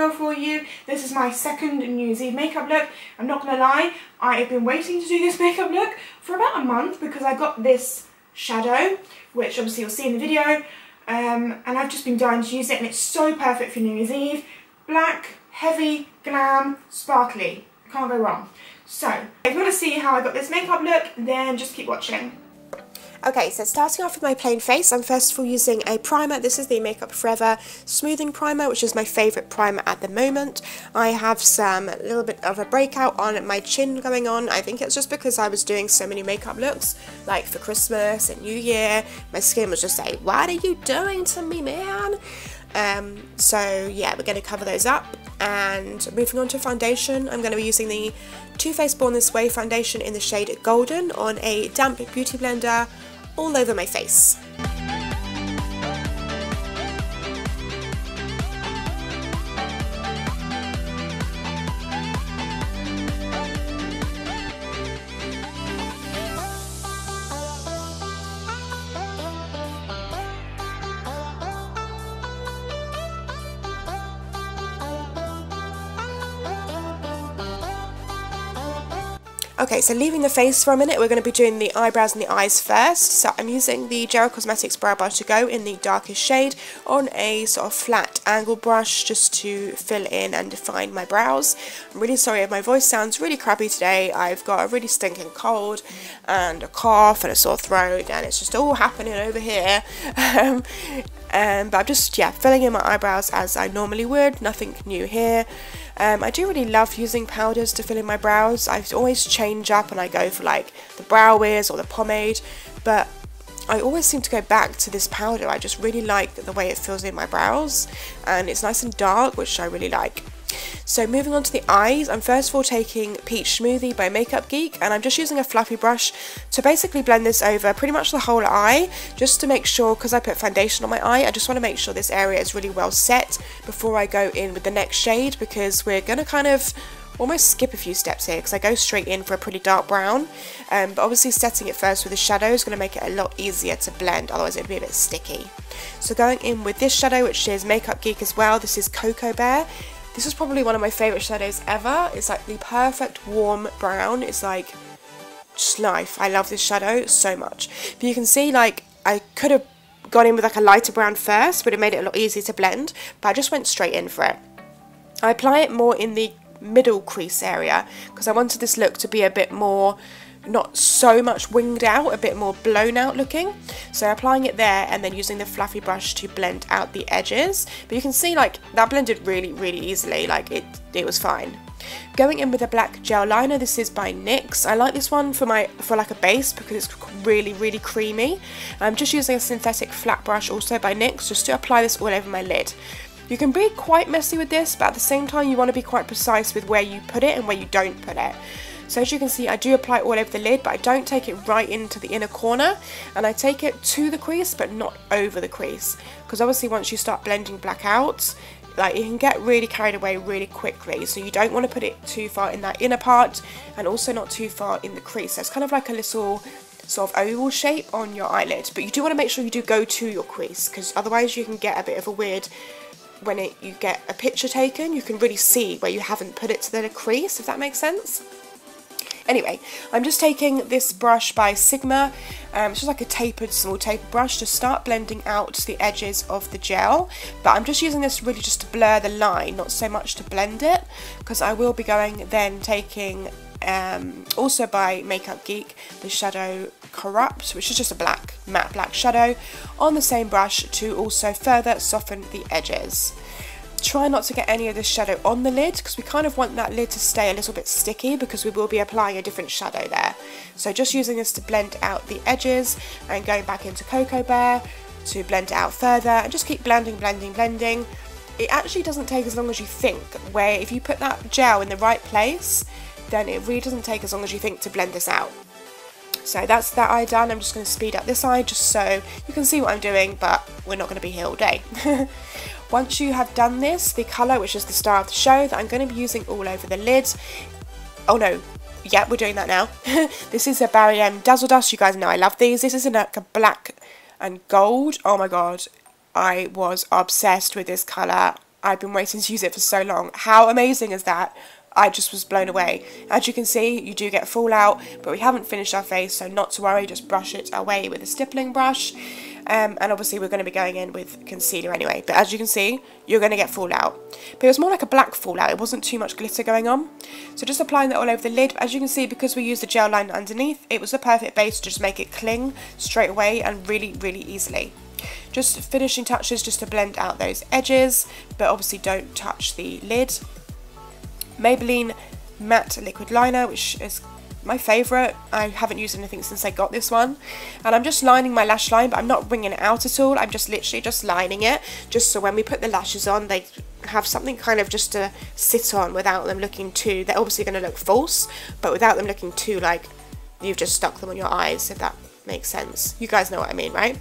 tutorial for you. This is my second New Year's Eve makeup look. I'm not going to lie, I have been waiting to do this makeup look for about a month because I got this shadow, which obviously you'll see in the video, and I've just been dying to use it, and it's so perfect for New Year's Eve. Black, heavy, glam, sparkly. Can't go wrong. So, if you want to see how I got this makeup look, then just keep watching. Okay, so starting off with my plain face, I'm first of all using a primer. This is the Makeup Forever Smoothing Primer, which is my favourite primer at the moment. I have a little bit of a breakout on my chin going on. I think it's just because I was doing so many makeup looks, like for Christmas and New Year. My skin was just like, what are you doing to me, man? So yeah, we're going to cover those up. And moving on to foundation, I'm going to be using the Too Faced Born This Way foundation in the shade Golden on a damp beauty blender all over my face. Okay, so leaving the face for a minute, we're going to be doing the eyebrows and the eyes first. So I'm using the Gel Cosmetics Brow Brush to Go in the darkest shade on a sort of flat angle brush just to fill in and define my brows. I'm really sorry if my voice sounds really crappy today. I've got a really stinking cold and a cough and a sore throat, and it's just all happening over here. But I'm just, yeah, filling in my eyebrows as I normally would, nothing new here. I do really love using powders to fill in my brows. I always change up and I go for like the brow wiz or the pomade, but I always seem to go back to this powder. I just really like the way it fills in my brows, and it's nice and dark, which I really like. So moving on to the eyes, I'm first of all taking Peach Smoothie by MakeupGeek, and I'm just using a fluffy brush to basically blend this over pretty much the whole eye, just to make sure, because I put foundation on my eye, I just want to make sure this area is really well set before I go in with the next shade, because we're going to kind of almost skip a few steps here because I go straight in for a pretty dark brown, but obviously setting it first with the shadow is going to make it a lot easier to blend, otherwise it would be a bit sticky. So going in with this shadow, which is MakeupGeek as well, this is Cocoa Bear. This is probably one of my favourite shadows ever. It's like the perfect warm brown. It's like just life. I love this shadow so much. But you can see, like, I could have gone in with like a lighter brown first, but it made it a lot easier to blend. But I just went straight in for it. I apply it more in the middle crease area because I wanted this look to be a bit more, not so much winged out, a bit more blown out looking. So applying it there and then using the fluffy brush to blend out the edges. But you can see, like, that blended really easily, like it was fine. Going in with a black gel liner, this is by NYX. I like this one for like a base because it's really creamy. I'm just using a synthetic flat brush also by NYX just to apply this all over my lid. You can be quite messy with this, but at the same time you want to be quite precise with where you put it and where you don't put it. So as you can see, I do apply it all over the lid, but I don't take it right into the inner corner, and I take it to the crease but not over the crease, because obviously once you start blending black out, like, you can get really carried away really quickly, so you don't want to put it too far in that inner part and also not too far in the crease. So it's kind of like a little sort of oval shape on your eyelid, but you do want to make sure you do go to your crease, because otherwise you can get a bit of a weird, when you get a picture taken, you can really see where you haven't put it to the crease, if that makes sense. Anyway, I'm just taking this brush by Sigma, it's just like a small tapered brush to start blending out the edges of the gel, but I'm just using this really just to blur the line, not so much to blend it, because I will be going then taking, also by MakeupGeek, the shadow Corrupt, which is just a matte black shadow, on the same brush to also further soften the edges. Try not to get any of this shadow on the lid, because we kind of want that lid to stay a little bit sticky because we will be applying a different shadow there. So just using this to blend out the edges and going back into Cocoa Bear to blend it out further, and just keep blending. It actually doesn't take as long as you think, where if you put that gel in the right place, then it really doesn't take as long as you think to blend this out. So that's that eye done. I'm just going to speed up this eye just so you can see what I'm doing, but we're not going to be here all day. Once you have done this, the colour, which is the star of the show, that I'm going to be using all over the lid. Oh no, yeah, we're doing that now. This is a Barry M Dazzle Dust. You guys know I love these. This is in like a black and gold. Oh my god, I was obsessed with this colour. I've been waiting to use it for so long. How amazing is that? I just was blown away. As you can see, you do get fallout, but we haven't finished our face, so not to worry, just brush it away with a stippling brush. And obviously we're going to be going in with concealer anyway, but as you can see, you're going to get fallout. But it was more like a black fallout, it wasn't too much glitter going on. So just applying that all over the lid. But as you can see, because we used the gel line underneath, it was the perfect base to just make it cling straight away and really, really easily. Just finishing touches just to blend out those edges, but obviously don't touch the lid. Maybelline Matte Liquid Liner, which is my favourite. I haven't used anything since I got this one, and I'm just lining my lash line, but I'm not bringing it out at all. I'm just literally just lining it, just so when we put the lashes on, they have something kind of just to sit on without them looking too, they're obviously going to look false, but without them looking too like you've just stuck them on your eyes, if that makes sense. You guys know what I mean, right?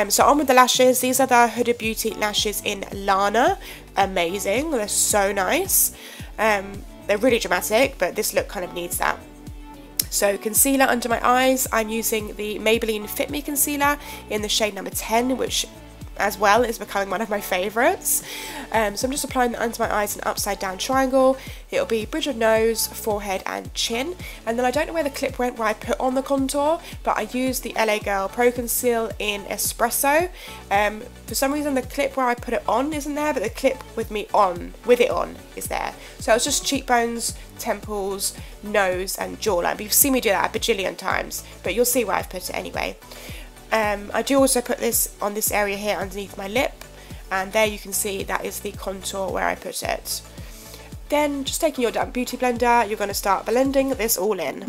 So on with the lashes. These are the Huda Beauty lashes in Lana. Amazing, they're so nice. They're really dramatic, but this look kind of needs that. So concealer under my eyes, I'm using the Maybelline Fit Me concealer in the shade number 10, which as well is becoming one of my favourites. So I'm just applying that under my eyes in an upside down triangle. It'll be bridge of nose, forehead and chin. And then I don't know where the clip went where I put on the contour, but I used the LA Girl Pro Conceal in Espresso. For some reason the clip where I put it on isn't there, but the clip with it on is there. So it's just cheekbones, temples, nose and jawline. But you've seen me do that a bajillion times, but you'll see where I've put it anyway. I do also put this on this area here underneath my lip, and there you can see that is the contour where I put it. Then just taking your damp beauty blender, you're going to start blending this all in.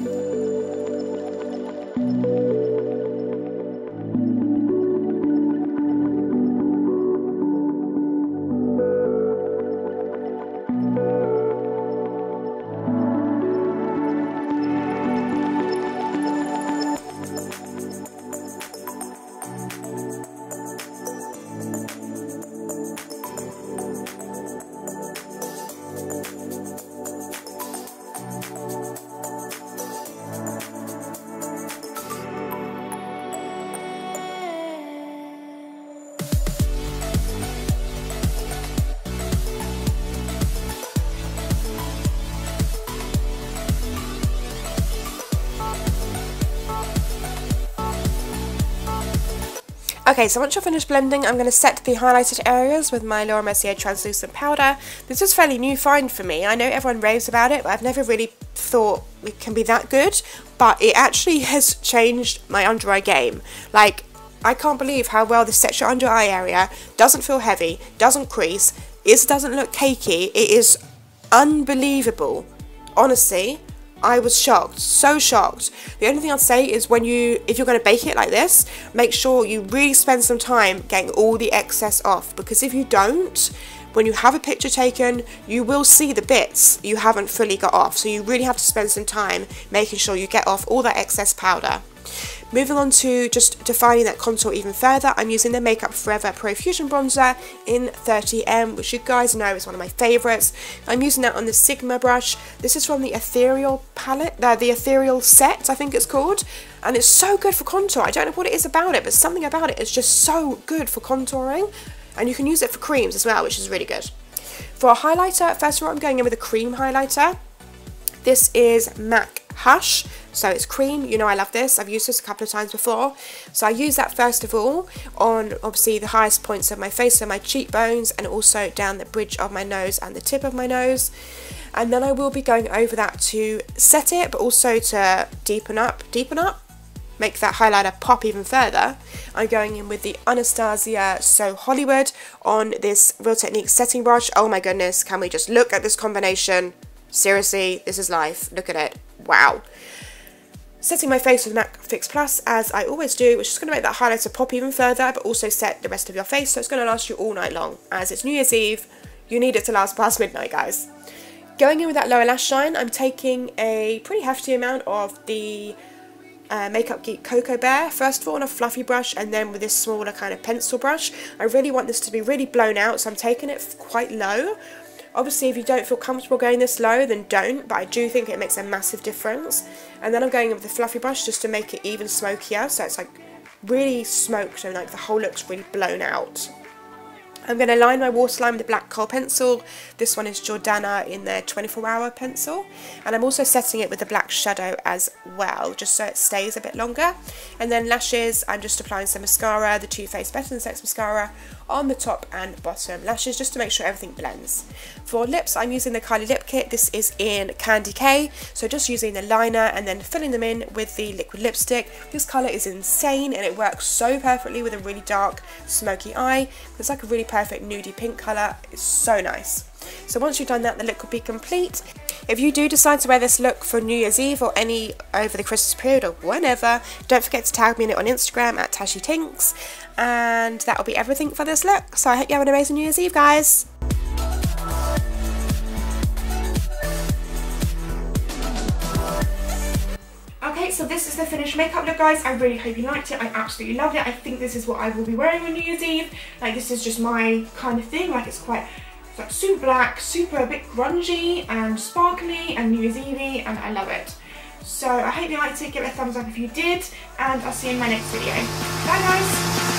Okay, so once you're finished blending, I'm going to set the highlighted areas with my Laura Mercier translucent powder. This is fairly new find for me. I know everyone raves about it, but I've never really thought it can be that good. But it actually has changed my under eye game. Like, I can't believe how well this sets your under eye area, doesn't feel heavy, doesn't crease, it doesn't look cakey. It is unbelievable. Honestly, I was shocked, so shocked. The only thing I'd say is if you're going to bake it like this, make sure you really spend some time getting all the excess off, because if you don't, when you have a picture taken, you will see the bits you haven't fully got off. So you really have to spend some time making sure you get off all that excess powder. Moving on to just defining that contour even further, I'm using the Makeup Forever Pro Fusion Bronzer in 30M, which you guys know is one of my favourites. I'm using that on the Sigma brush. This is from the Ethereal palette, the Ethereal set, I think it's called. And it's so good for contour. I don't know what it is about it, but something about it is just so good for contouring. And you can use it for creams as well, which is really good. For a highlighter, first of all, I'm going in with a cream highlighter. This is MAC Hush, so it's cream. You know I love this. I've used this a couple of times before. So I use that first of all on obviously the highest points of my face, so my cheekbones, and also down the bridge of my nose and the tip of my nose. And then I will be going over that to set it, but also to deepen up, make that highlighter pop even further. I'm going in with the Anastasia So Hollywood on this Real Technique setting brush. Oh my goodness, can we just look at this combination? Seriously, this is life. Look at it. Wow. Setting my face with MAC Fix Plus, as I always do, which is going to make that highlighter pop even further, but also set the rest of your face, so it's going to last you all night long. As it's New Year's Eve, you need it to last past midnight, guys. Going in with that lower lash line, I'm taking a pretty hefty amount of the MakeupGeek Cocoa Bear, first of all on a fluffy brush, and then with this smaller kind of pencil brush. I really want this to be really blown out, so I'm taking it quite low. Obviously, if you don't feel comfortable going this low, then don't, but I do think it makes a massive difference. And then I'm going in with the fluffy brush just to make it even smokier, so it's like really smoked and like the whole look's really blown out. I'm going to line my waterline with a black kohl pencil. This one is Jordana in their 24-hour pencil. And I'm also setting it with a black shadow as well, just so it stays a bit longer. And then lashes, I'm just applying some mascara, the Too Faced Better Than Sex mascara, on the top and bottom lashes, just to make sure everything blends. For lips, I'm using the Kylie Lip Kit. This is in Candy K. So just using the liner and then filling them in with the liquid lipstick. This colour is insane and it works so perfectly with a really dark, smoky eye. It's like a really perfect nudie pink colour. It's so nice. So once you've done that, the look will be complete. If you do decide to wear this look for New Year's Eve or any over the Christmas period or whenever, don't forget to tag me in it on Instagram at Tashie Tinks. And that will be everything for this look. So I hope you have an amazing New Year's Eve, guys. Okay, so this is the finished makeup look, guys. I really hope you liked it. I absolutely loved it. I think this is what I will be wearing on New Year's Eve. Like, this is just my kind of thing. Like, it's like super black, super a bit grungy and sparkly and New Year's Eve-y, and I love it. So I hope you liked it. Give it a thumbs up if you did, and I'll see you in my next video. Bye, guys.